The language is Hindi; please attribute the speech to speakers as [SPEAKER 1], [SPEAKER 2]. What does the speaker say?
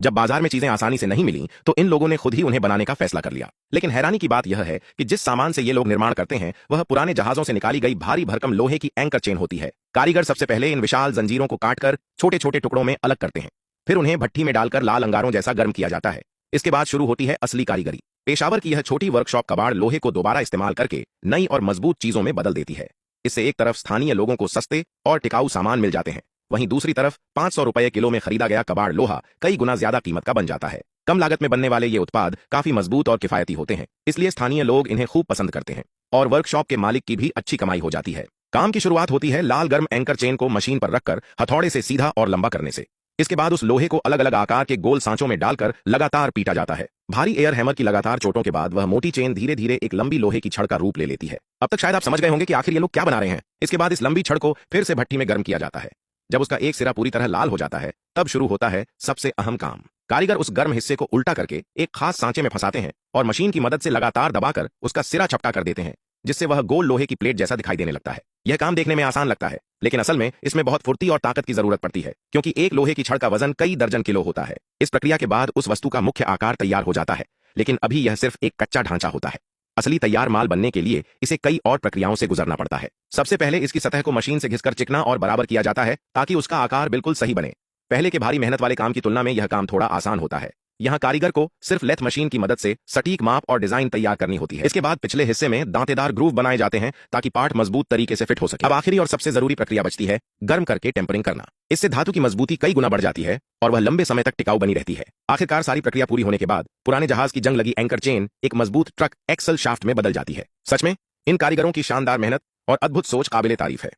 [SPEAKER 1] जब बाजार में चीजें आसानी से नहीं मिली तो इन लोगों ने खुद ही उन्हें बनाने का फैसला कर लिया। लेकिन हैरानी की बात यह है कि जिस सामान से ये लोग निर्माण करते हैं वह पुराने जहाजों से निकाली गई भारी भरकम लोहे की एंकर चेन होती है। कारीगर सबसे पहले इन विशाल जंजीरों को काटकर छोटे छोटे टुकड़ों में अलग करते हैं। फिर उन्हें भट्ठी में डालकर लाल अंगारों जैसा गर्म किया जाता है। इसके बाद शुरू होती है असली कारीगरी। पेशावर की यह छोटी वर्कशॉप कबाड़ लोहे को दोबारा इस्तेमाल करके नई और मजबूत चीजों में बदल देती है। इससे एक तरफ स्थानीय लोगों को सस्ते और टिकाऊ सामान मिल जाते हैं, वहीं दूसरी तरफ 500 रुपए किलो में खरीदा गया कबाड़ लोहा कई गुना ज्यादा कीमत का बन जाता है। कम लागत में बनने वाले ये उत्पाद काफी मजबूत और किफायती होते हैं, इसलिए स्थानीय लोग इन्हें खूब पसंद करते हैं और वर्कशॉप के मालिक की भी अच्छी कमाई हो जाती है। काम की शुरुआत होती है लाल गर्म एंकर चेन को मशीन पर रखकर हथौड़े से सीधा और लंबा करने से। इसके बाद उस लोहे को अलग अलग आकार के गोल सांचों में डालकर लगातार पीटा जाता है। भारी एयर हैमर की लगातार चोटों के बाद वह मोटी चेन धीरे धीरे एक लंबी लोहे की छड़ का रूप ले लेती है। अब तक शायद आप समझ गए होंगे कि आखिर ये लोग क्या बना रहे हैं। इसके बाद इस लंबी छड़ को फिर से भट्ठी में गर्म किया जाता है। जब उसका एक सिरा पूरी तरह लाल हो जाता है तब शुरू होता है सबसे अहम काम। कारीगर उस गर्म हिस्से को उल्टा करके एक खास सांचे में फंसाते हैं और मशीन की मदद से लगातार दबाकर उसका सिरा चपटा कर देते हैं, जिससे वह गोल लोहे की प्लेट जैसा दिखाई देने लगता है। यह काम देखने में आसान लगता है, लेकिन असल में इसमें बहुत फुर्ती और ताकत की जरूरत पड़ती है, क्योंकि एक लोहे की छड़ का वजन कई दर्जन किलो होता है। इस प्रक्रिया के बाद उस वस्तु का मुख्य आकार तैयार हो जाता है, लेकिन अभी यह सिर्फ एक कच्चा ढांचा होता है। असली तैयार माल बनने के लिए इसे कई और प्रक्रियाओं से गुजरना पड़ता है। सबसे पहले इसकी सतह को मशीन से घिसकर चिकना और बराबर किया जाता है ताकि उसका आकार बिल्कुल सही बने। पहले के भारी मेहनत वाले काम की तुलना में यह काम थोड़ा आसान होता है। यहाँ कारीगर को सिर्फ लेथ मशीन की मदद से सटीक माप और डिजाइन तैयार करनी होती है। इसके बाद पिछले हिस्से में दांतेदार ग्रूव बनाए जाते हैं ताकि पार्ट मजबूत तरीके से फिट हो सके। अब आखिरी और सबसे जरूरी प्रक्रिया बचती है गर्म करके टेम्परिंग करना। इससे धातु की मजबूती कई गुना बढ़ जाती है और वह लंबे समय तक टिकाऊ बनी रहती है। आखिरकार सारी प्रक्रिया पूरी होने के बाद पुराने जहाज की जंग लगी एंकर चेन एक मजबूत ट्रक एक्सल शाफ्ट में बदल जाती है। सच में इन कारीगरों की शानदार मेहनत और अद्भुत सोच काबिले तारीफ है।